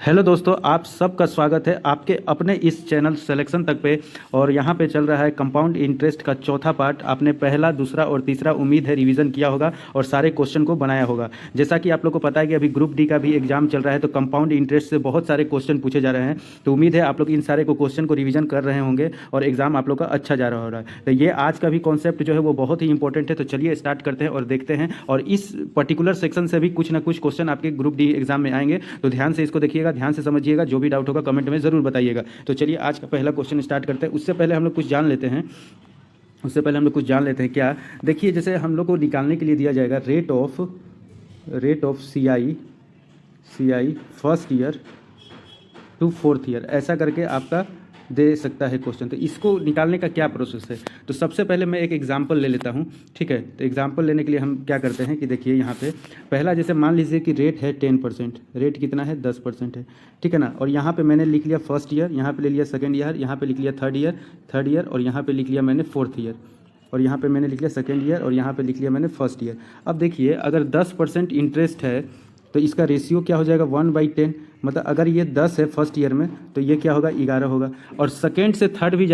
Hello दोस्तों, आप सबका स्वागत है आपके अपने इस चैनल सिलेक्शन तक पे। और यहाँ पे चल रहा है कंपाउंड इंटरेस्ट का चौथा पार्ट। आपने पहला, दूसरा और तीसरा उम्मीद है रिवीजन किया होगा और सारे क्वेश्चन को बनाया होगा। जैसा कि आप लोग को पता है कि अभी ग्रुप डी का भी एग्जाम चल रहा है, तो कंपाउंड इंटरेस्ट से बहुत सारे क्वेश्चन पूछे जा रहे हैं। तो उम्मीद है आप लोग इन सारे क्वेश्चन को रिवीजन कर रहे होंगे और एग्जाम आप लोग का अच्छा जा रहा है। तो ये आज का भी कॉन्सेप्ट जो है वो बहुत ही इंपॉर्टेंट है। तो चलिए स्टार्ट करते हैं और देखते हैं। और इस पर्टिकुलर सेक्शन से भी कुछ ना कुछ क्वेश्चन आपके ग्रुप डी एग्जाम में आएंगे, तो ध्यान से इसको देखिएगा, ध्यान से समझिएगा। जो भी डाउट होगा कमेंट में ज़रूर बताइएगा। तो चलिए आज का पहला क्वेश्चन स्टार्ट करते हैं। उससे पहले हम लोग कुछ जान लेते हैं। क्या देखिए, जैसे हम लोग को निकालने के लिए दिया जाएगा rate of C I first year to fourth year, ऐसा करके आपका दे सकता है क्वेश्चन। तो इसको निकालने का क्या प्रोसेस है, तो सबसे पहले मैं एक एग्जांपल ले लेता हूँ। ठीक है, तो एग्जांपल लेने के लिए हम क्या करते हैं कि देखिए यहाँ पे पहला, जैसे मान लीजिए कि रेट है 10%, रेट कितना है 10% है। ठीक है ना। और यहाँ पे मैंने लिख लिया फर्स्ट ईयर, यहाँ पे ले लिया सेकेंड ईयर, यहाँ पे लिख लिया थर्ड ईयर और यहाँ पे लिख लिया मैंने फोर्थ ईयर, और यहाँ पे मैंने लिख लिया सेकेंड ईयर और यहाँ पे लिख लिया मैंने फर्स्ट ईयर। अब देखिए, अगर 10% इंटरेस्ट है तो इसका रेशियो क्या हो जाएगा 1/10। मतलब अगर ये 10 है फर्स्ट ईयर में, तो ये क्या होगा 11 होगा। और सेकेंड से थर्ड भी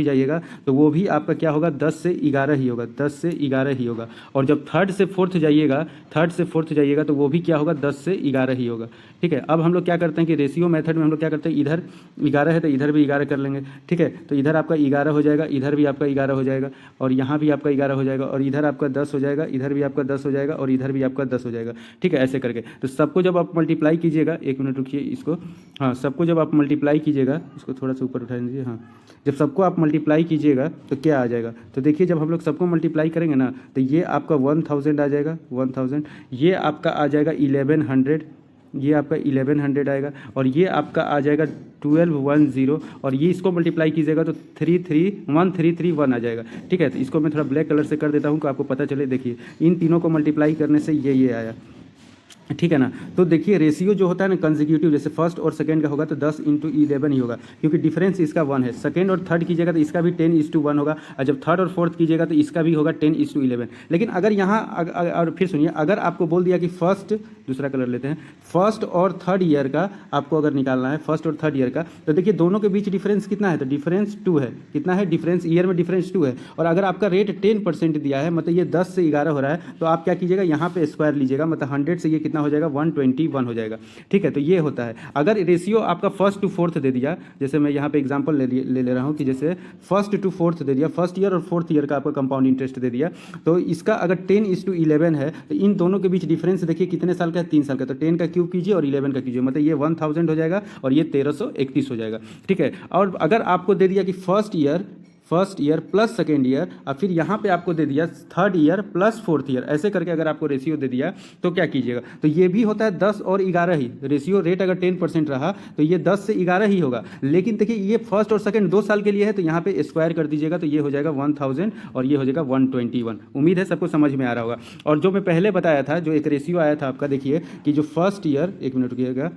जाइएगा तो वो भी आपका क्या होगा 10 से 11 ही होगा, 10 से 11 ही होगा। और जब थर्ड से फोर्थ जाइएगा तो वो भी क्या होगा 10 से 11 ही होगा। ठीक है। अब हम लोग क्या करते हैं कि रेशियो मेथड में हम लोग क्या करते हैं, इधर 11 है तो इधर भी 11 कर लेंगे। ठीक है, तो इधर आपका 11 हो जाएगा, इधर भी आपका 11 हो जाएगा, और यहाँ भी आपका 11 हो जाएगा, और इधर आपका 10 हो जाएगा, इधर भी आपका 10 हो जाएगा, और इधर भी आपका 10 हो जाएगा। ठीक है, ऐसे करके तो सबको जब आप मल्टीप्लाई कीजिएगा, एक मिनट रुकिए इसको, हाँ, सबको जब आप मल्टीप्लाई कीजिएगा, इसको थोड़ा सा ऊपर उठा दीजिए, हाँ, जब सबको आप मल्टीप्लाई कीजिएगा तो क्या आ जाएगा, तो देखिए जब हम लोग सबको मल्टीप्लाई करेंगे ना, तो ये आपका 1000 आ जाएगा, 1000, ये आपका आ जाएगा 1100, ये आपका 1100 आएगा, और ये आपका आ जाएगा 1210, और ये इसको मल्टीप्लाई कीजिएगा तो 1331 आ जाएगा। ठीक है, तो इसको मैं थोड़ा ब्लैक कलर से कर देता हूँ, तो आपको पता चले। देखिए इन तीनों को मल्टीप्लाई करने से ये आया। ठीक है ना। तो देखिए रेशियो जो होता है ना कंसेक्यूटिव, जैसे फर्स्ट और सेकंड का होगा तो 10 × 11 ही होगा, क्योंकि डिफरेंस इसका 1 है। सेकंड और थर्ड कीजिएगा तो इसका भी 10:1 होगा, और जब थर्ड और फोर्थ कीजिएगा तो इसका भी होगा 10:11। लेकिन अगर यहाँ और फिर सुनिए, अगर आपको बोल दिया कि दूसरा कलर लेते हैं, फर्स्ट और थर्ड ईयर का आपको अगर निकालना है, फर्स्ट और थर्ड ईयर का, तो देखिए दोनों के बीच डिफरेंस कितना है, तो डिफरेंस 2 है। कितना है डिफरेंस, ईयर में डिफरेंस 2 है। और अगर आपका रेट 10% दिया है, मतलब ये 10 से 11 हो रहा है, तो आप क्या कीजिएगा, यहाँ पे स्क्वायर लीजिएगा, मतलब 100 से ये कितना हो जाएगा 121 हो जाएगा। ठीक है, तो ये होता है। अगर रेशियो आपका फर्स्ट टू फोर्थ दे दिया, जैसे मैं यहाँ पे एग्जांपल ले रहा हूँ कि जैसे फर्स्ट टू फोर्थ दे दिया, फर्स्ट ईयर और फोर्थ ईयर का आपका कंपाउंड इंटरेस्ट दे दिया, तो इसका अगर 10:11 है, तो इन दोनों के बीच डिफरेंस देखिए कितने साल का है, 3 साल का। तो 10 का क्यूब कीजिए और 11 का कीजिए, मतलब ये 1000 हो जाएगा और ये 1331 हो जाएगा। ठीक है। और अगर आपको दे दिया कि first year plus second year, और फिर यहाँ पे आपको दे दिया third year plus fourth year, ऐसे करके अगर आपको रेशियो दे दिया तो क्या कीजिएगा, तो ये भी होता है 10 और 11 ही। रेशियो रेट अगर 10% रहा तो ये 10 से 11 ही होगा। लेकिन देखिए ये फर्स्ट और सेकेंड 2 साल के लिए है, तो यहाँ पे स्क्वायर कर दीजिएगा, तो ये हो जाएगा 1000 और ये हो जाएगा 121। उम्मीद है सबको समझ में आ रहा होगा। और जो मैं पहले बताया था, जो एक रेशियो आया था आपका, देखिए कि जो फर्स्ट ईयर, एक मिनट रुकिएगा,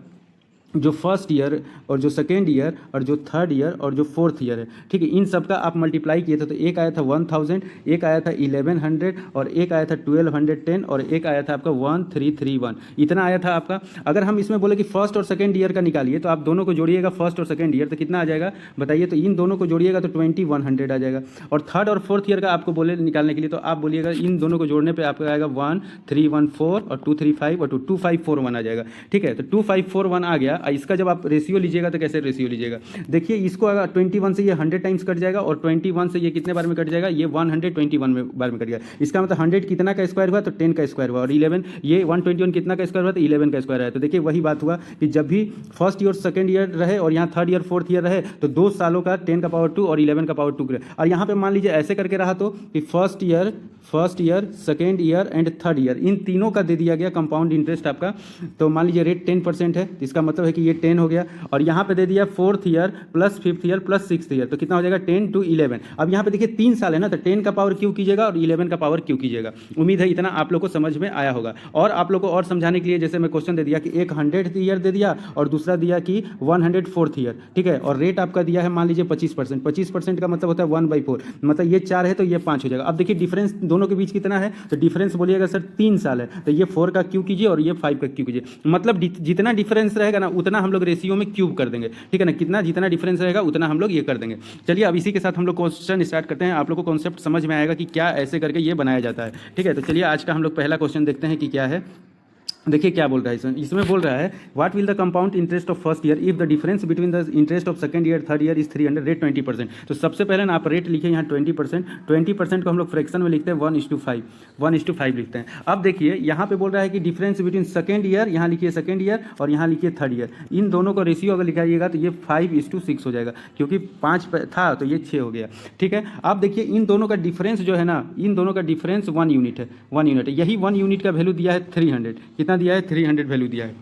जो फर्स्ट ईयर और जो सेकेंड ईयर और जो थर्ड ईयर और जो फोर्थ ईयर है, ठीक है, इन सब का आप मल्टीप्लाई किए थे, तो एक आया था 1000, एक आया था 1100, और एक आया था 1210, और एक आया था आपका 1331। इतना आया था आपका। अगर हम इसमें बोले कि फर्स्ट और सेकेंड ईयर का निकालिए, तो आप दोनों को जोड़िएगा, फर्स्ट और सेकेंड ईयर, तो कितना आ जाएगा बताइए, तो इन दोनों को जोड़िएगा तो 2100 आ जाएगा। और थर्ड और फोर्थ ईयर का आपको बोले निकालने के लिए, तो आप बोलिएगा इन दोनों को जोड़ने पर आपका आएगा 1314 और 235 और 2541 आ जाएगा। ठीक है, तो 2541 आ गया। इसका जब आप रेशियो लीजिएगा तो कैसे रेशियो लीजिएगा, देखिए इसको अगर 21 से ये 100 टाइम्स कट जाएगा, और 21 से ये कितने बार में कट जाएगा, ये 121 बार में कट जाएगा। इसका मतलब 100 कितना का स्क्वायर हुआ, तो 10 का स्क्वायर हुआ, और 11 ये 121 कितना का स्क्वायर हुआ, तो 11 का स्क्वायर है। तो देखिए वही बात हुआ कि जब भी फर्स्ट ईयर सेकेंड ईयर रहे और यहाँ थर्ड ईयर फोर्थ ईयर रहे, तो 2 सालों का 10 का पावर 2 और 11 का पावर 2 रहे। और यहाँ पे मान लीजिए ऐसे करके रहा, तो कि first year second year and third year, इन तीनों का दे दिया गया कंपाउंड इंटरेस्ट आपका। तो मान लीजिए रेट 10% है, तो इसका मतलब है कि ये 10 हो गया, और यहाँ पे दे दिया 4th year plus 5th year plus 6th year, तो कितना हो जाएगा 10 to 11। अब यहाँ पे देखिए 3 साल है ना, तो 10 का पावर क्यों कीजिएगा और 11 का पावर क्यों कीजिएगा। उम्मीद है इतना आप लोग को समझ में आया होगा। और आप लोग को और समझाने के लिए जैसे मैं क्वेश्चन दे दिया कि एक 100th ईयर दे दिया और दूसरा दिया कि 104th ईयर, ठीक है, और रेट आपका दिया है मान लीजिए 25%। 25% का मतलब होता है 1/4, मतलब ये 4 है तो ये 5 हो जाएगा। अब देखिए डिफरेंस दोनों के बीच कितना है, तो डिफरेंस बोलिएगा सर 3 साल है, तो ये 4 का क्यू कीजिए और ये 5 का क्यू कीजिए, मतलब जितना डिफरेंस रहेगा ना उतना हम लोग रेशियो में क्यूब कर देंगे, ठीक है ना, कितना जितना डिफरेंस रहेगा उतना हम लोग ये कर देंगे। चलिए अब इसी के साथ हम लोग क्वेश्चन स्टार्ट करते हैं। आप लोग को कॉन्सेप्ट समझ में आएगा कि क्या ऐसे करके ये बनाया जाता है, ठीक है। तो चलिए आज का हम लोग पहला क्वेश्चन देखते हैं कि क्या है। देखिए क्या बोल रहा है इसमें बोल रहा है what will the compound interest of first year if the difference between the interest of second year third year is 300, rate 20%। तो सबसे पहले ना आप रेट लिखिए यहाँ 20%। 20% को हम लोग फ्रैक्शन में लिखते हैं 1:5, 1:5 लिखते हैं। अब देखिए यहाँ पे बोल रहा है कि डिफरेंस बिटवीन सेकंड ईयर, यहाँ लिखिए सेकंड ईयर और यहाँ लिखिए थर्ड ईयर, इन दोनों को रेशियो अगर लिखाइएगा तो ये 5:6 हो जाएगा, क्योंकि 5 था तो ये 6 हो गया, ठीक है। अब देखिए इन दोनों का डिफरेंस जो है ना, इन दोनों का डिफरेंस 1 यूनिट है, 1 यूनिट है। यही 1 यूनिट का वैल्यू दिया है 300, कितना दिया है 300 वैल्यू दिया है।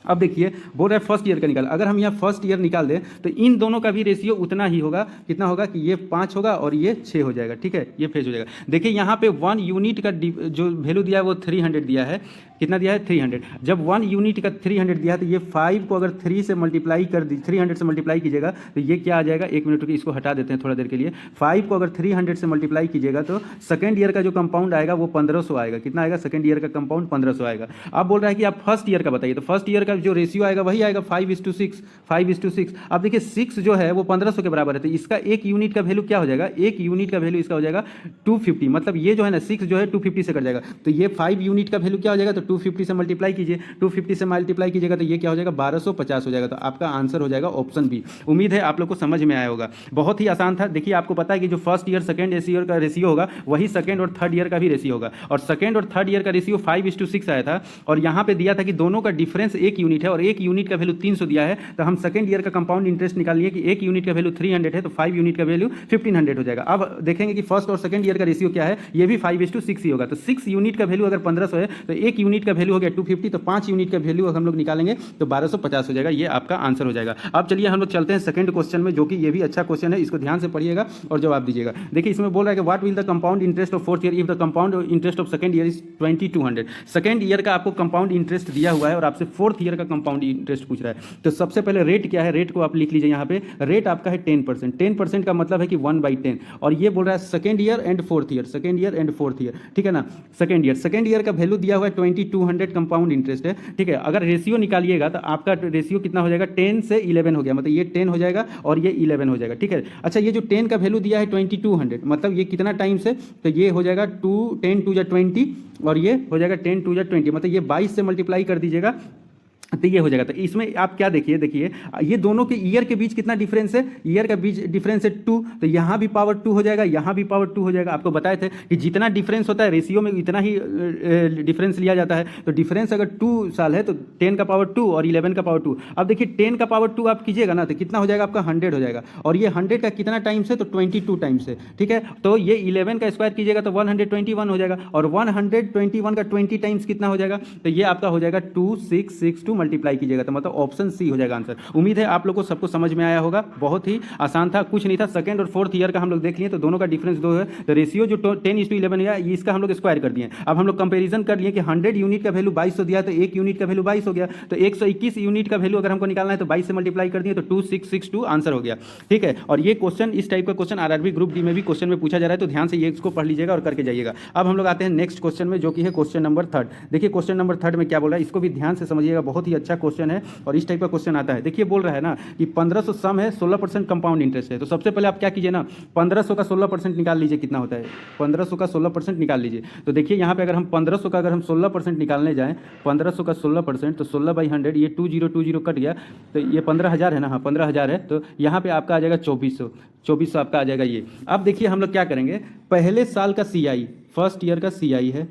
अब देखिए बोल रहा है फर्स्ट ईयर का निकाल, अगर हम यहाँ फर्स्ट ईयर निकाल दें तो इन दोनों का भी रेशियो उतना ही होगा, कितना होगा कि ये 5 होगा और ये 6 हो जाएगा, ठीक है, ये फेज हो जाएगा। देखिए यहाँ पे 1 यूनिट का जो वैल्यू दिया है वो 300 दिया है, कितना दिया है 300। जब 1 यूनिट का 300 दिया है तो ये 5 को अगर 3 से मल्टीप्लाई कर दी, 300 से मल्टीप्लाई कीजिएगा तो ये क्या आ जाएगा, 1 मिनट रुकिए इसको हटा देते हैं थोड़ा देर के लिए। 5 को अगर 300 से मल्टीप्लाई कीजिएगा तो सेकंड ईयर का जो कंपाउंड आएगा वो 1500 आएगा, कितना आएगा सेकंड ईयर का कंपाउंड 1500 आएगा। अब बोल रहा है कि आप फर्स्ट ईयर का बताइए, तो फर्स्ट ईयर का जो रेशियो आएगा वही आएगा 5:6, 5:6। अब देखिए 6 जो है वो 1500 के बराबर है, तो इसका 1 यूनिट का वैल्यू क्या हो जाएगा, 1 यूनिट का वैल्यू इसका हो जाएगा 250, मतलब ये जो है ना 6 जो है 250 से कट जाएगा, तो ये 5 यूनिट का वैल्यू क्या हो जाएगा, तो 250 से मल्टीप्लाई कीजिए, 250 से मल्टीप्लाई कीजिएगा तो ये क्या हो जाएगा 1250 हो जाएगा। तो आपका आंसर हो जाएगा ऑप्शन बी। उम्मीद है आप लोग को समझ में आया होगा, बहुत ही आसान था। देखिए आपको पता है कि जो फर्स्ट ईयर सेकंड ईयर का रेशियो होगा वही सेकंड और थर्ड ईयर का भी रेशियो होगा, और सेकंड और थर्ड ईयर का रेशियो 5:6 आया था, और यहाँ पे दिया था कि दोनों का डिफरेंस 1 यूनिट है और 1 यूनिट का वैल्यू 300 दिया है, तो हम सेकंड ईयर का कंपाउंड इंटरेस्ट निकाल लिए कि 1 यूनिट का वैल्यू 300 है तो 5 यूनिट का वैल्यू 1500 हो जाएगा। अब देखेंगे कि फर्स्ट और सेकंड ईयर का रेशियो क्या है, ये भी 5:6 ही होगा, तो 6 यूनिट का वैल्यू अगर 1500 है तो 1 यूनिट का वैल्यू हो गया 250, तो 5 यूनिट का वैल्यू हम लोग निकालेंगे तो 1250 हो जाएगा, ये आपका आंसर हो जाएगा। अब चलिए हम लोग चलते हैं सेकंड क्वेश्चन में, जो कि ये भी अच्छा क्वेश्चन है, इसको ध्यान से पढ़िएगा और जवाब दीजिएगा। देखिए इसमें बोल रहा है कि what will the compound interest of fourth year if the compound interest of second year is 2200। Second year का आपको कंपाउंड इंटरेस्ट दिया हुआ है और आपसे फोर्थ ईयर का कंपाउंड इंटरेस्ट पूछ रहा है। तो सबसे पहले रेट क्या है, रेट को आप लिख लीजिए यहाँ पे, रेट आपका है 10%। 10% का मतलब है कि 1/10, और ये बोल रहा है second year and fourth year, second year and fourth year, ठीक है ना। सेकंड ईयर का वैल्यू दिया हुआ है 2200 कंपाउंड इंटरेस्ट है, ठीक है। अगर रेशियो निकालिएगा तो आपका रेशियो कितना हो जाएगा, 10 से 11 हो गया, मतलब ये 10 हो जाएगा और ये 11 हो जाएगा, ठीक है। अच्छा ये जो 10 का वैल्यू दिया है 2200, मतलब ये कितना टाइम्स है, तो ये हो जाएगा 10 टू 20 और ये हो जाएगा 10 टू 20, मतलब ये 22 से मल्टीप्लाई कर दीजिएगा तो ये हो जाएगा। तो इसमें आप क्या देखिए, देखिए ये दोनों के ईयर के बीच कितना डिफरेंस है, ईयर का बीच डिफरेंस है 2, तो यहाँ भी पावर 2 हो जाएगा, यहाँ भी पावर 2 हो जाएगा। आपको बताए थे कि जितना डिफरेंस होता है रेशियो में इतना ही डिफरेंस लिया जाता है। तो डिफरेंस अगर 2 साल है तो 10 का पावर 2 और 11 का पावर 2। अब देखिए 10 का पावर 2 आप कीजिएगा ना तो कितना हो जाएगा आपका 100 हो जाएगा, और ये 100 का कितना टाइम्स है तो 22 टाइम्स है, ठीक है। तो ये 11 का स्क्वायर कीजिएगा तो 121 हो जाएगा, और 121 का 20 टाइम्स कितना हो जाएगा, तो ये आपका हो जाएगा 2662 मल्टीप्लाई कीजिएगा, तो मतलब ऑप्शन सी हो जाएगा आंसर। उम्मीद है आप लोग को सबको समझ में आया होगा, बहुत ही आसान था, कुछ नहीं था। सेकंड और फोर्थ ईयर का हम लोग देख लिए तो दोनों का डिफरेंस 2 है, तो रेशियो जो 10:11 है इसका हम लोग स्क्वायर कर दिए। अब हम लोग कंपैरिजन कर लिए कि 100 यूनिट का वैल्यू 2200 दिया तो 1 यूनिट का वैल्यू 22 हो गया, तो 121 यूनिट का वैल्यू अगर हमको निकालना है तो 22 से मल्टीप्लाई कर दिए तो 2662 आंसर हो गया, ठीक है। और ये क्वेश्चन इस टाइप का क्वेश्चन आरआरबी ग्रुप डी में भी क्वेश्चन में पूछा जा रहा है, तो ध्यान से ये इसको पढ़ लीजिएगा और करके जाइएगा। अब हम लोग आते हैं नेक्स्ट क्वेश्चन में, जो कि है क्वेश्चन नंबर 3। देखिए क्वेश्चन नंबर 3 में क्या बोल रहा है, इसको भी ध्यान से समझिएगा, बहुत ही अच्छा क्वेश्चन है और इस टाइप का क्वेश्चन आता है। देखिए बोल रहा है ना कि 1500 सम है, 16% कंपाउंड इंटरेस्ट है। तो सबसे पहले आप क्या कीजिए ना, 1500 का 16% निकाल लीजिए, कितना होता है 1500 का 16% निकाल लीजिए। तो देखिए यहाँ पे अगर हम 1500 का 16% निकालने जाएं, 1500 का 16%, तो 16/100, ये 2020 कट गया, तो ये 15,000 है ना, हाँ 15,000 है, तो यहाँ पे आपका आ जाएगा 2400 आपका आ जाएगा ये। अब देखिए हम लोग क्या करेंगे, पहले साल का CI, फर्स्ट ईयर का CI है,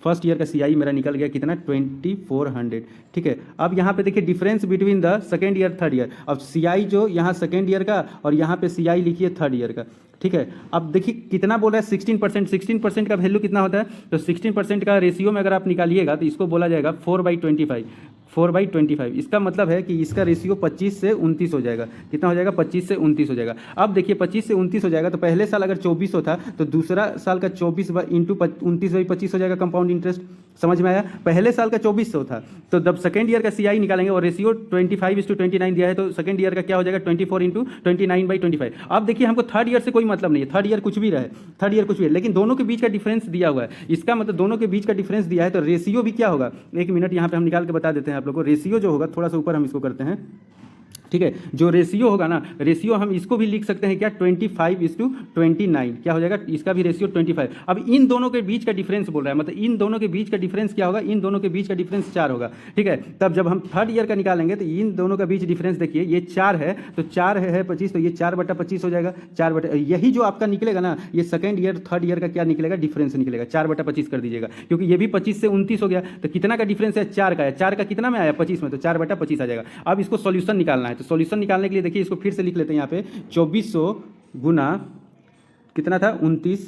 फर्स्ट ईयर का CI मेरा निकल गया कितना 2400, ठीक है। अब यहाँ पे देखिए difference between the second year third year, अब CI जो यहाँ सेकेंड ईयर का और यहाँ पे CI लिखिए थर्ड ईयर का, ठीक है। अब देखिए कितना बोला है 16%, 16% का वैल्यू कितना होता है, तो 16% का रेशियो में अगर आप निकालिएगा तो इसको बोला जाएगा 4/25, 4/25। इसका मतलब है कि इसका रेशियो 25 से 29 हो जाएगा। कितना हो जाएगा? 25 से 29 हो जाएगा। अब देखिए 25 से 29 हो जाएगा तो पहले साल अगर 2400 था तो दूसरा साल का 24 इंटू 29/25 हो जाएगा कंपाउंड इंटरेस्ट। समझ में आया? पहले साल का 2400 था तो जब सेकेंड ईयर का CI निकालेंगे और रेशियो 25:29 दिया है तो सेकेंड ईयर का क्या हो जाएगा? 24 इंटू 29/25। अब देखिए हमको थर्ड ईयर से कोई मतलब नहीं है, थर्ड ईयर कुछ भी रहे, थर्ड ईयर कुछ भी है, लेकिन दोनों के बीच का डिफरेंस दिया हुआ है। इसका मतलब दोनों के बीच का डिफरेंस दिया है तो रेशियो भी क्या होगा? एक मिनट यहाँ पे हम निकाल के बता देते हैं आप लोगों को। रेशियो जो होगा, थोड़ा सा ऊपर हम इसको करते हैं, ठीक है। जो रेशियो होगा ना, रेशियो हम इसको भी लिख सकते हैं क्या? 25:29। क्या हो जाएगा? इसका भी रेशियो 25। अब इन दोनों के बीच का डिफरेंस बोल रहा है, मतलब इन दोनों के बीच का डिफरेंस क्या होगा? इन दोनों के बीच का डिफरेंस 4 होगा, ठीक है। तब जब हम थर्ड ईयर का निकालेंगे तो इन दोनों का बीच डिफरेंस देखिए, ये 4 है तो 4 है 25, तो ये 4/25 हो जाएगा। 4 यही जो आपका निकलेगा ना, ये सेकेंड ईयर थर्ड ईयर का क्या निकलेगा? डिफरेंस निकलेगा। 4/25 कर दीजिएगा, क्योंकि ये भी 25 से 29 हो गया तो कितना का डिफरेंस है? 4 का है। 4 का कितना में आया? 25 में, तो 4/25 आ जाएगा। अब इसको सॉल्यूशन निकालना है तो सॉल्यूशन निकालने के लिए देखिए इसको फिर से लिख लेते हैं यहाँ पे। 2400 गुना कितना था? 29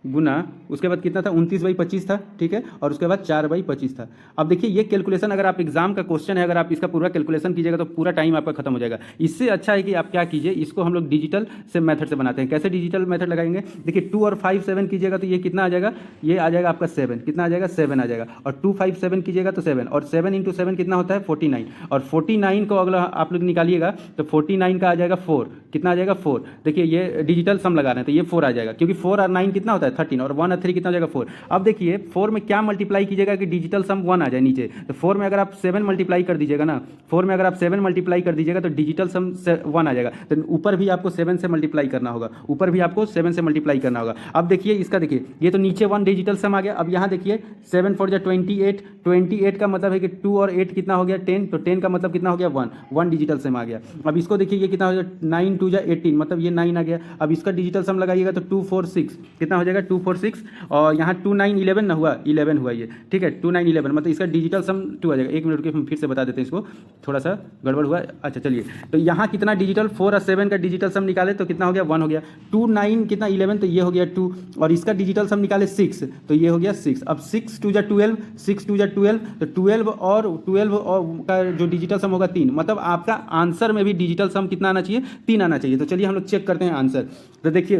गुना, उसके बाद कितना था? 29/25 था, ठीक है, और उसके बाद 4/25 था। अब देखिए ये कैलकुलेशन, अगर आप एग्जाम का क्वेश्चन है, अगर आप इसका पूरा कैलकुलेशन कीजिएगा तो पूरा टाइम आपका खत्म हो जाएगा। इससे अच्छा है कि आप क्या कीजिए, इसको हम लोग डिजिटल से मेथड से बनाते हैं। कैसे डिजिटल मेथड लगाएंगे? देखिए 2 और 5 7 कीजिएगा तो ये कितना आ जाएगा? ये आ जाएगा आपका 7। कितना आ जाएगा? 7 आ जाएगा। और 2 5 7 कीजिएगा तो 7, और 7 इंटू 7 कितना होता है? 49। और 49 को अगला आप लोग निकालिएगा तो 49 का आ जाएगा 4। कितना आ जाएगा? 4। देखिए ये डिजिटल सम लगा रहे हैं तो ये 4 आ जाएगा, क्योंकि 4 और 9 कितना होता है? 13, और 1 और 3 कितना हो जाएगा? 4। अब देखिए 4 में क्या मल्टीप्लाई कीजिएगा कि डिजिटल सम 1 आ जाए नीचे? तो 4 में अगर आप 7 मल्टीप्लाई कर दीजिएगा ना, 4 में अगर आप 7 मल्टीप्लाई कर दीजिएगा तो डिजिटल सम 1 आ जाएगा। तो ऊपर भी आपको 7 से मल्टीप्लाई करना होगा, ऊपर भी आपको 7 से मल्टीप्लाई करना होगा। अब देखिए इसका, देखिए ये तो नीचे 1 डिजिटल सम आ गया। अब यहाँ देखिए 7 4 28, 28 का मतलब है कि 2 और 8 कितना हो गया? 10, तो 10 का मतलब कितना हो गया? 1 डिजिटल सम आ गया। अब इसको देखिए ये कितना हो जाएगा? 9 2 18, मतलब ये 9 आ गया। अब इसका डिजिटल सम लगाइएगा तो 2 4 6 कितना हो जाएगा? 2 4 6, और यहाँ 2 9 11 ना हुआ? 11 हुआ ये, ठीक है। 2 9 11 मतलब इसका डिजिटल सम 2 आ जाएगा। एक मिनट के हम फिर से बता देते हैं, इसको थोड़ा सा गड़बड़ हुआ। अच्छा चलिए, तो यहाँ कितना डिजिटल 4 और 7 का डिजिटल सम निकाले तो कितना हो गया? 1 हो गया। 2 9 कितना 11, तो ये हो गया 2, और इसका डिजिटल सम निकाले 6 तो ये हो गया 6। अब 6 2 12, 6 2 12, तो 12 और का जो डिजिटल सम होगा 3, मतलब आपका आंसर में भी डिजिटल सम कितना आना चाहिए? 3 आना चाहिए। तो चलिए हम लोग चेक करते हैं आंसर। तो देखिए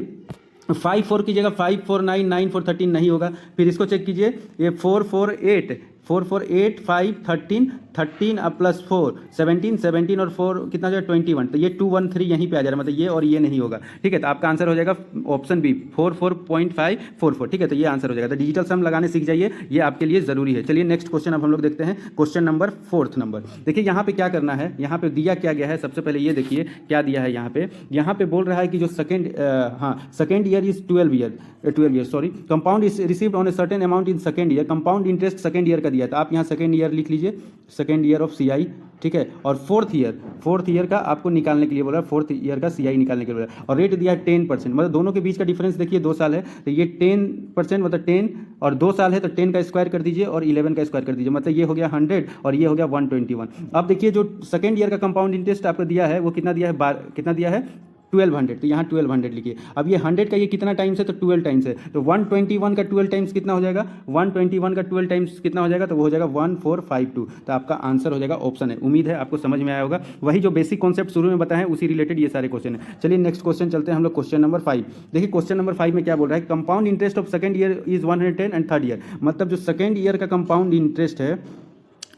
5 4 कीजिएगा, 5 4 9, 9 4 13 नहीं होगा। फिर इसको चेक कीजिए, ये 4 4 8, 4 4 8 5 13, 13 अब प्लस 4 17, 17 और 4 कितना हो जाएगा? 21। तो ये 2 1 3 यहीं पे आ जा रहा है, मतलब ये और ये नहीं होगा, ठीक है। तो आपका आंसर हो जाएगा ऑप्शन बी 44.544, ठीक है। तो ये आंसर हो जाएगा। तो डिजिटल सम लगाने सीख जाइए, ये आपके लिए जरूरी है। चलिए नेक्स्ट क्वेश्चन अब हम लोग देखते हैं, क्वेश्चन नंबर 4th नंबर। देखिए यहाँ पे क्या करना है, यहाँ पे दिया क्या गया है? सबसे पहले ये देखिए क्या दिया है यहाँ पे बोल रहा है कि जो second year is 12 year sorry, compound is received on a certain amount in second year. Compound interest second year का दिया है तो आप यहाँ सेकेंड ईयर लिख लीजिए, सेकेंड ईयर ऑफ CI, ठीक है। और फोर्थ ईयर का आपको निकालने के लिए बोला, फोर्थ ईयर का CI निकालने के लिए बोला, और रेट दिया है 10%। मतलब दोनों के बीच का डिफरेंस देखिए 2 साल है तो ये 10% मतलब 10, और 2 साल है तो 10 का स्क्वायर कर दीजिए और 11 का स्क्वायर कर दीजिए, मतलब ये हो गया 100 और ये हो गया 121। अब देखिए जो सेकेंड ईयर का कंपाउंड इंटरेस्ट आपको दिया है वो कितना दिया है? कितना दिया है? 1200, तो यहाँ 1200 लिखिए। अब ये 100 का ये कितना टाइम्स है? तो 12 टाइम्स है, तो 121 का 12 टाइम्स कितना हो जाएगा? 121 का 12 टाइम्स कितना हो जाएगा? तो वो हो जाएगा 1452। तो आपका आंसर हो जाएगा ऑप्शन है। उम्मीद है आपको समझ में आया होगा। वही जो बेसिक कॉन्सेप्ट शुरू में बताए हैं उसी रिलेटेड ये सारे क्वेश्चन है। चलिए नेक्स्ट क्वेश्चन चलते हैं हम लोग, क्वेश्चन नंबर 5। देखिए क्वेश्चन नंबर 5 में क्या बोल रहा है? Compound interest of second year is 110 and third year, मतलब जो सेकंड ईयर का कंपाउंड इंटरेस्ट है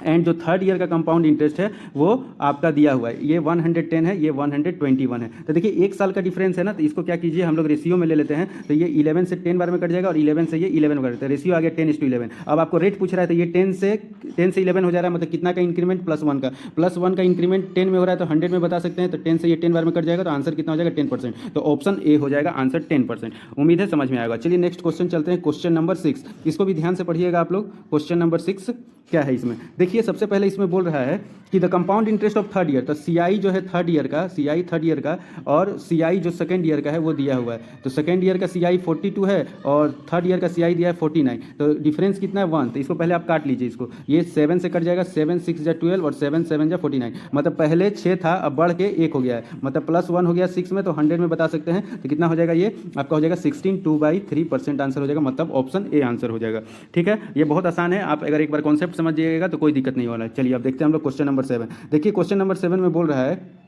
एंड जो थर्ड ईयर का कंपाउंड इंटरेस्ट है वो आपका दिया हुआ है। ये 110 है, ये 121 है। तो देखिए 1 साल का डिफरेंस है ना, तो इसको क्या कीजिए हम लोग रेशियो में ले लेते हैं। तो ये 11 से 10 बार में कट जाएगा और 11 से ये 11 में कट जाता है। रेशियो आ गया 10:11। अब आपको रेट पूछ रहा है तो ये 10 से 11 हो जा रहा है, मतलब कितना का इंक्रीमेंट? +1 का इंक्रीमेंट 10 में हो रहा है तो 100 में बता सकते हैं। तो 10 से ये 10 बार में कट जाएगा तो आंसर कितना हो जाएगा? 10%। तो ऑप्शन ए हो जाएगा आंसर 10%। उम्मीद है समझ में आएगा। चलिए नेक्स्ट क्वेश्चन चलते हैं, क्वेश्चन नंबर 6। इसको भी ध्यान से पढ़िएगा आप लोग। क्वेश्चन नंबर 6 क्या है इसमें? देखिए सबसे पहले इसमें बोल रहा है कि the compound interest of third year, तो CI जो है थर्ड ईयर का, CI थर्ड ईयर का, और CI जो सेकंड ईयर का है वो दिया हुआ है। तो सेकंड ईयर का CI 42 है और थर्ड ईयर का CI दिया है 49। तो डिफरेंस कितना है? 1। तो इसको पहले आप काट लीजिए, इसको ये 7 से कट जाएगा, 7 6 जा 12 और 7 7 जा 49, मतलब पहले 6 था अब बढ़ के 1 हो गया है, मतलब +1 हो गया 6 में, तो 100 में बता सकते हैं। तो कितना हो जाएगा? ये आपका हो जाएगा 16 2/3% आंसर हो जाएगा, मतलब ऑप्शन ए आंसर हो जाएगा। ठीक है, ये बहुत आसान है, आप अगर एक बार कॉन्सेप्ट समझिएगा तो कोई दिक्कत नहीं वाला है। चलिए अब देखते हैं हम लोग क्वेश्चन नंबर 7। देखिए क्वेश्चन नंबर 7 में बोल रहा है,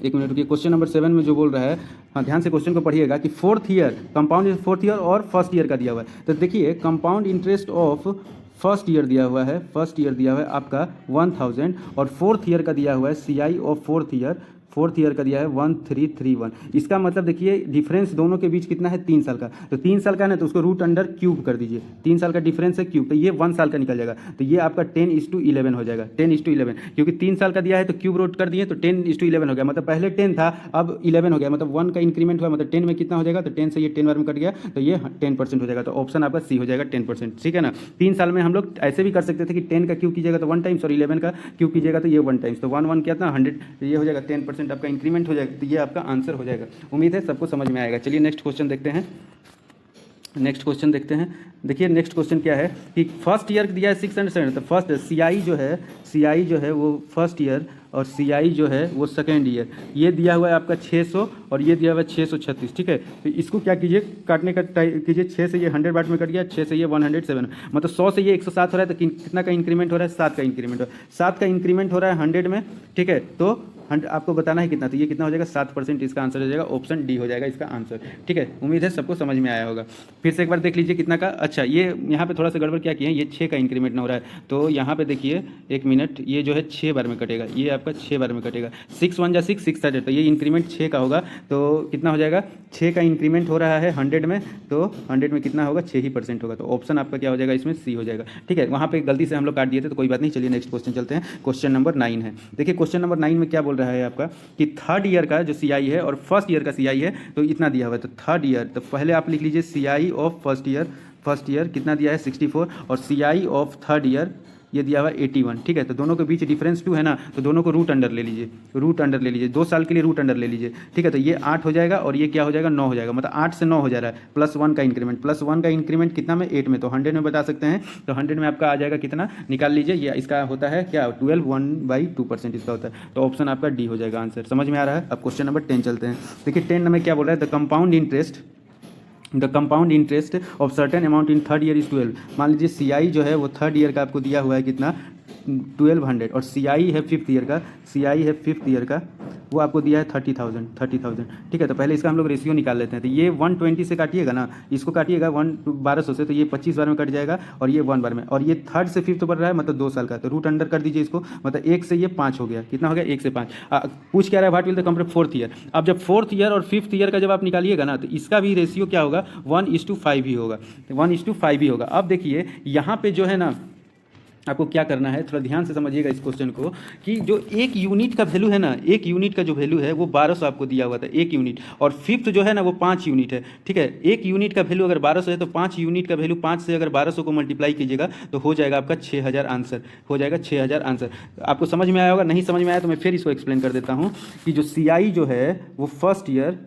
एक मिनट रुकिए, क्वेश्चन नंबर 7 में जो बोल रहा है, हाँ ध्यान से क्वेश्चन को पढ़िएगा कि fourth year compound fourth year और फर्स्ट ईयर का दिया हुआ है। तो देखिए compound interest of first year दिया हुआ है, फर्स्ट ईयर दिया हुआ है आपका 1000 और फोर्थ ईयर का दिया हुआ है CI ऑफ फोर्थ ईयर का दिया है 1331। इसका मतलब देखिए डिफरेंस दोनों के बीच कितना है, 3 साल का। तो 3 साल का है ना, तो उसको रूट अंडर क्यूब कर दीजिए, 3 साल का डिफरेंस है क्यूब, तो ये 1 साल का निकल जाएगा। तो ये आपका 10:11 हो जाएगा, 10:11, क्योंकि 3 साल का दिया है तो क्यूब रूट कर दिए तो 10:11 हो गया। मतलब पहले 10 था अब 11 हो गया, मतलब 1 का इंक्रीमेंट हुआ, मतलब 10 में कितना हो जाएगा, तो 10 से ये 10 बार में कट गया तो ये 10% हो जाएगा। तो ऑप्शन आपका सी हो जाएगा 10%, ठीक है ना। 3 साल में हम लोग ऐसे भी कर सकते थे कि 10 का क्यूब कीजिएगा तो 1 टाइम्स और 11 का क्यूब कीजिएगा तो ये 1 टाइम्स, तो 1 क्या था 100, ये हो जाएगा 10% आपका इंक्रीमेंट हो जाएगा। तो ये आपका आंसर हो जाएगा। उम्मीद है सबको समझ में आएगा। चलिए नेक्स्ट क्वेश्चन देखते हैं, नेक्स्ट क्वेश्चन देखते हैं। देखिए नेक्स्ट क्वेश्चन क्या है कि फर्स्ट ईयर दिया है 670, तो फर्स्ट CI जो है वो फर्स्ट ईयर और CI जो है वो सेकेंड ईयर, ये दिया हुआ है आपका 600 और ये दिया हुआ है 636, ठीक है। तो इसको क्या कीजिए, काटने का कीजिए, 6 से ये 100 बार में कट गया, 6 से ये 107, मतलब 100 से ये 107 हो रहा है, तो कितना का इंक्रीमेंट हो रहा है, 7 का इंक्रीमेंट हो रहा है, 7 का इंक्रीमेंट हो रहा है 100 में, ठीक है। तो आपको बताना है कितना, तो ये कितना हो जाएगा 7%, इसका आंसर हो जाएगा ऑप्शन डी हो जाएगा इसका आंसर, ठीक है। उम्मीद है सबको समझ में आया होगा। फिर से एक बार देख लीजिए कितना का, अच्छा ये यहाँ पे थोड़ा सा गड़बड़ क्या किया है, ये 6 का इंक्रीमेंट ना हो रहा है, तो यहाँ पे देखिए एक मिनट, ये जो है 6 बार में कटेगा, ये आपका 6 बार में कटेगा, 6 1 जा 6 6 8, तो ये इंक्रीमेंट 6 का होगा, तो कितना हो जाएगा 6 का इंक्रीमेंट हो रहा है 100 में, तो 100 में कितना होगा 6% होगा, तो ऑप्शन आपका क्या हो जाएगा इसमें सी हो जाएगा, ठीक है। वहाँ पे गलती से हम लोग काट दिए थे तो कोई बात नहीं। चलिए नेक्स्ट क्वेश्चन चलते हैं, क्वेश्चन नंबर 9 है। देखिए क्वेश्चन नंबर 9 में क्या बोल रहा है आपका कि थर्ड ईयर का जो CI है और फर्स्ट ईयर का CI है तो इतना दिया हुआ है, तो थर्ड ईयर, तो पहले आप लिख लीजिए CI ऑफ फर्स्ट ईयर कितना दिया है 64 और CI ऑफ थर्ड ईयर ये दिया हुआ 81, ठीक है। तो दोनों के बीच डिफरेंस 2 है ना, तो दोनों को रूट अंडर ले लीजिए, 2 साल के लिए रूट अंडर ले लीजिए, ठीक है। तो ये 8 हो जाएगा और ये क्या हो जाएगा 9 हो जाएगा, मतलब 8 से 9 हो जा रहा है, +1 का इंक्रीमेंट, +1 का इंक्रीमेंट कितना में 8 में, तो 100 में बता सकते हैं, तो 100 में आपका आ जाएगा कितना, निकाल लीजिए, ये इसका होता है क्या 12 1/2% इसका होता है, तो ऑप्शन आपका डी हो जाएगा आंसर। समझ में आ रहा है। अब क्वेश्चन नंबर 10 चलते हैं। देखिए 10 में क्या बोल रहा है, the compound interest of certain amount in third year is 12। मान लीजिए CI जो है वो थर्ड ईयर का आपको दिया हुआ है कितना 1200 और CI है फिफ्थ ईयर का वो आपको दिया है 30,000, ठीक है। तो पहले इसका हम लोग रेशियो निकाल लेते हैं। तो ये 120 से काटिएगा ना, इसको काटिएगा 1200 से, तो ये 25 बार में कट जाएगा और ये 1 बार में, और ये थर्ड से फिफ्थ बढ़ रहा है मतलब 2 साल का, तो रूट अंडर कर दीजिए इसको, मतलब 1 से ये 5 हो गया, कितना हो गया 1 से 5। पूछ क्या रहा है what will the complete fourth year. अब जब फोर्थ ईयर और फिफ्थ ईयर का जब आप निकालिएगा ना, तो इसका भी रेशियो क्या होगा 1:5 ही होगा, 1:5 ही होगा। अब देखिए यहाँ पे जो है ना आपको क्या करना है, थोड़ा ध्यान से समझिएगा इस क्वेश्चन को, कि जो एक यूनिट का वैल्यू है ना, एक यूनिट का जो वैल्यू है वो 1200 आपको दिया हुआ था, एक यूनिट, और फिफ्थ जो है ना वो 5 यूनिट है, ठीक है। एक यूनिट का वैल्यू अगर 1200 है तो 5 यूनिट का वैल्यू 5 से अगर 1200 को मल्टीप्लाई कीजिएगा तो हो जाएगा आपका 6000 आंसर, हो जाएगा 6000 आंसर। आपको समझ में आया होगा, नहीं समझ में आया तो मैं फिर इसको एक्सप्लेन कर देता हूँ कि जो CI जो है वो फर्स्ट ईयर,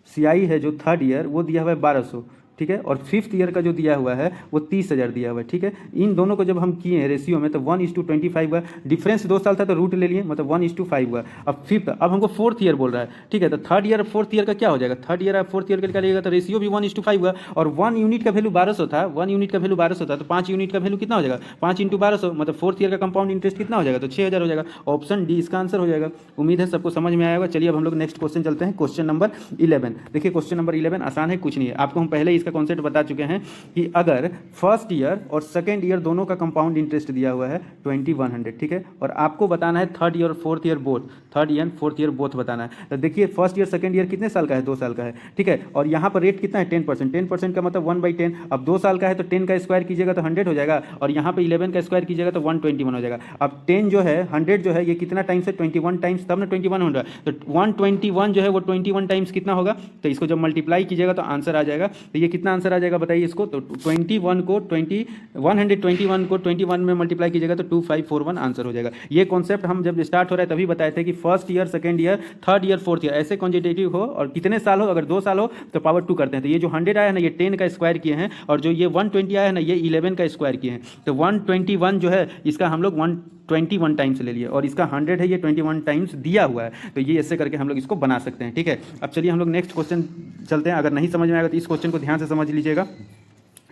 CI है जो थर्ड ईयर वो दिया हुआ है 1200, ठीक है, और फिफ्थ ईयर का जो दिया हुआ है वो 30,000 दिया हुआ है, ठीक है। इन दोनों को जब हम किए हैं रेशियो में तो 1:25 हुआ, डिफरेंस 2 साल था तो रूट ले लिए, मतलब 1:5 हुआ। अब फिफ्थ, अब हमको फोर्थ ईयर बोल रहा है, ठीक है, तो थर्ड ईयर फोर्थ ईयर का क्या हो जाएगा, थर्ड ईयर फोर्थ ईयर का निकालिएगा तो रेशियो भी 1:5 हुआ, और 1 यूनिट का वैल्यू 1200 था, 1 यूनिट का वैल्यू 1200 था, तो 5 यूनिट का वैल्यू कितना हो जाएगा 5 × 1200, मतलब फोर्थ ईयर का कंपाउंड इंटरेस्ट कितना हो जाएगा, तो 6000 हो जाएगा, ऑप्शन डी इसका आंसर हो जाएगा। उम्मीद है सबको समझ में आया होगा। चलिए अब हम लोग नेक्स्ट क्वेश्चन चलते हैं, क्वेश्चन नंबर 11। देखिए क्वेश्चन नंबर 11 आसान है, कुछ नहीं है, आपको हम पहले ही इसका कॉन्सेप्ट बता चुके हैं कि अगर फर्स्ट ईयर और सेकेंड ईयर दोनों का कंपाउंड इंटरेस्ट दिया हुआ है 2100, ठीक है, और आपको बताना है थर्ड ईयर और fourth year both, third year fourth year both बताना है। तो देखिए फर्स्ट ईयर सेकेंड ईयर कितने साल का है 2 साल का है, ठीक है, और यहाँ पर रेट कितना है 10%, 10% का मतलब 1/10। अब 2 साल का है तो 10 का स्क्वायर कीजिएगा तो 100 हो जाएगा, और यहाँ पे 11 का स्क्वायर कीजिएगा तो 121 हो जाएगा। अब 10 जो है 100 जो है ये कितना टाइम्स है 21 टाइम्स, तब ना 21 होगा, तो 121 जो है वो 21 टाइम्स कितना होगा, तो इसको जब मल्टीप्लाई कीजिएगा तो आंसर आ जाएगा। तो ये कितना आंसर आ जाएगा बताइए इसको, तो 121 को 21 में मल्टीप्लाई कीजिएगा तो 2541 आंसर हो जाएगा। ये कॉन्सेप्ट हम जब स्टार्ट हो रहा है तभी बताए थे कि first year second year third year fourth year ऐसे कॉन्जिटिव हो और कितने साल हो, अगर 2 साल हो तो पावर 2 करते हैं। तो ये जो 100 आया है ना ये 10 का स्क्वायर किए हैं, और जो ये 120 आया है ना ये 11 का स्क्वायर किए हैं। तो 121 जो है इसका हम लोग 121 टाइम्स ले लिए, और इसका 100 है ये 21 टाइम्स दिया हुआ है, तो ये ऐसे करके हम लोग इसको बना सकते हैं, ठीक है। अब चलिए हम लोग नेक्स्ट क्वेश्चन चलते हैं। अगर नहीं समझ में आएगा तो इस क्वेश्चन को ध्यान से समझ लीजिएगा।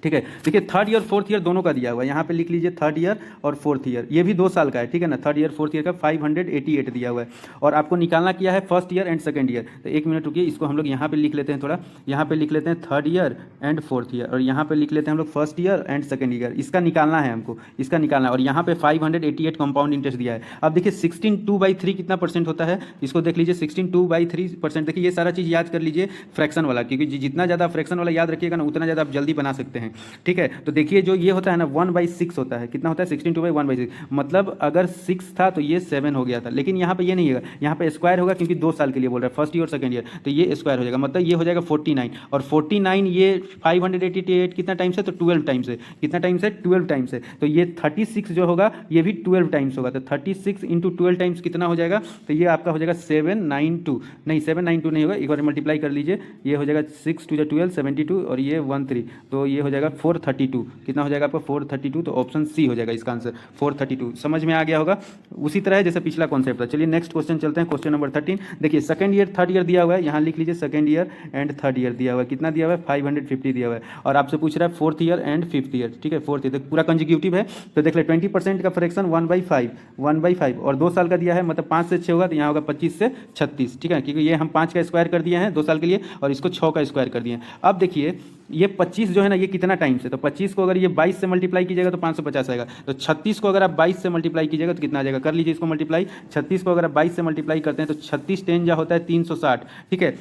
ठीक है। देखिए थर्ड ईयर फोर्थ ईयर दोनों का दिया हुआ है, यहाँ पे लिख लीजिए थर्ड ईयर और फोर्थ ईयर, ये भी 2 साल का है, ठीक है ना। थर्ड ईयर फोर्थ ईयर का 588 दिया हुआ है, और आपको निकालना क्या है, first year and second year. तो एक मिनट रुकिए, इसको हम लोग यहाँ पे लिख लेते हैं, थोड़ा यहाँ पे लिख लेते हैं third year and fourth year, और यहाँ पे लिख लेते हैं हम लोग first year and second year. इसका निकालना है हमको, इसका निकालना है, और यहाँ पे 588 कंपाउंड इंटरेस्ट दिया है। अब देखिए 16/2/3 कितना परसेंट होता है, इसको देख लीजिए 16/2/3%। देखिए ये सारा चीज़ याद कर लीजिए फ्रैक्शन वाला, क्योंकि जितना ज़्यादा फ्रैक्शन वाला याद रखिएगा ना, उतना ज़्यादा आप जल्दी बना सकते हैं, ठीक है। तो देखिए जो ये होता है ना 1/6 होता है, कितना होता है 16/1/6, मतलब अगर 6 था तो ये 7 हो गया था, लेकिन यहाँ पे ये नहीं होगा, यहाँ पे स्क्वायर होगा, क्योंकि 2 साल के लिए बोल रहा है, फर्स्ट ईयर और सेकंड ईयर, तो ये स्क्वायर हो जाएगा, मतलब ये हो जाएगा 49, और 49 ये 588 कितना टाइम्स है, तो 12 टाइम्स है, कितना टाइम्स है, 12 टाइम्स है, तो ये 36 जो होगा ये भी 12 टाइम्स होगा, तो 36 × 12 टाइम्स कितना हो जाएगा, तो ये आपका हो जाएगा 792, नहीं 792 नहीं होगा, एक बार मल्टीप्लाई कर लीजिए, ये हो जाएगा 6 × 12 72, और ये 13, तो ये हो जाएगा 432, कितना हो जाएगा आपका 432, तो ऑप्शन सी हो जाएगा इसका आंसर 432। समझ में आ गया होगा, उसी तरह जैसे पिछला कॉन्सेप्ट था। चलिए नेक्स्ट क्वेश्चन चलते हैं, क्वेश्चन नंबर 13। देखिए सेकंड ईयर थर्ड ईयर दिया हुआ है, यहाँ लिख लीजिए second year and third year दिया हुआ है, कितना दिया हुआ है 550 दिया हुआ है, और आपसे पूछ रहा है fourth year and fifth year, ठीक है, फोर्थ ईयर तो पूरा कंजिक्यूटिव है, तो देख ले 20% का फ्रैक्शन 1/5, और 2 साल का दिया है, मतलब 5 से 6 होगा, तो यहाँ होगा 25 से 36, ठीक है, क्योंकि ये हम 5 का स्क्वायर कर दिए हैं 2 साल के लिए, और इसको 6 का स्क्वायर कर दिए हैं। अब देखिए ये 25 जो है ना, ये कितना टाइम्स है, तो 25 को अगर ये 22 से मल्टीप्लाई कीजिएगा तो 550 आएगा, तो 36 को अगर आप 22 से मल्टीप्लाई कीजिएगा तो कितना आ जाएगा, कर लीजिए इसको मल्टीप्लाई, 36 को अगर आप 22 से मल्टीप्लाई करते हैं तो 36 10 जा होता है 360, ठीक है।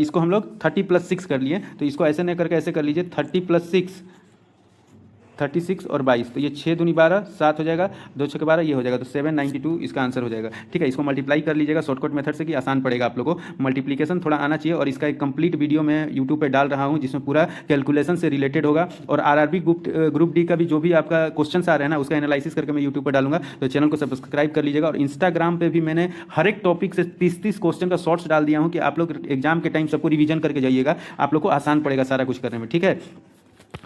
इसको हम लोग 30 + 6 कर लिए, तो इसको ऐसे नहीं करके ऐसे कर लीजिए 30 + 6, 36 और 22, तो ये 6 दूनी 12, 7 हो जाएगा, 2 6 12, ये हो जाएगा, तो 792 इसका आंसर हो जाएगा, ठीक है। इसको मल्टीप्लाई कर लीजिएगा शॉर्टकट मेथड से, कि आसान पड़ेगा आप लोगों को, मल्टीप्लिकेशन थोड़ा आना चाहिए, और इसका एक कंप्लीट वीडियो मैं यूट्यूब पे डाल रहा हूँ, जिसमें पूरा कैलकुलेशन से रिलेटेड होगा, और आरआरबी ग्रुप डी का भी जो भी आपका क्वेश्चन आ रहे हैं ना, उसका एनालिसिस करके मैं यूट्यूब पर डालूंगा, तो चैनल को सब्सक्राइब कर लीजिएगा। और इंस्टाग्राम पर भी मैंने हर एक टॉपिक से 30 क्वेश्चन का शॉर्ट्स डाल दिया हूँ, कि आप लोग एग्जाम के टाइम सबको रिवीजन करके जाइएगा, आप लोग को आसान पड़ेगा सारा कुछ करने में, ठीक है।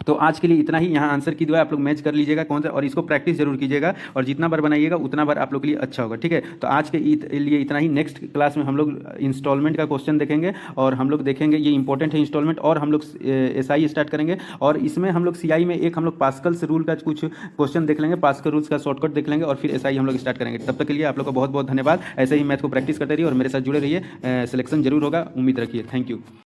तो आज के लिए इतना ही, यहाँ आंसर की दुआ आप लोग मैच कर लीजिएगा कौन सा, और इसको प्रैक्टिस जरूर कीजिएगा, और जितना बार बनाइएगा उतना बार आप लोग के लिए अच्छा होगा, ठीक है। तो आज के लिए इतना ही, नेक्स्ट क्लास में हम लोग इंस्टॉलमेंट का क्वेश्चन देखेंगे, और हम लोग देखेंगे ये इंपॉर्टेंट है इंस्टॉलमेंट, और हम लोग एसआई स्टार्ट करेंगे, और इसमें हम लोग सीआई में एक हम लोग पास्कल्स रूल का कुछ क्वेश्चन देख लेंगे, पास्कल रूल्स का शॉर्टकट देख लेंगे, और फिर एसआई हम लोग स्टार्ट करेंगे। तब तक के लिए आप लोग को बहुत बहुत धन्यवाद, ऐसे ही मैथ को प्रैक्टिस करते रहिए और मेरे साथ जुड़े रहिए, सिलेक्शन जरूर होगा, उम्मीद रखिए। Thank you.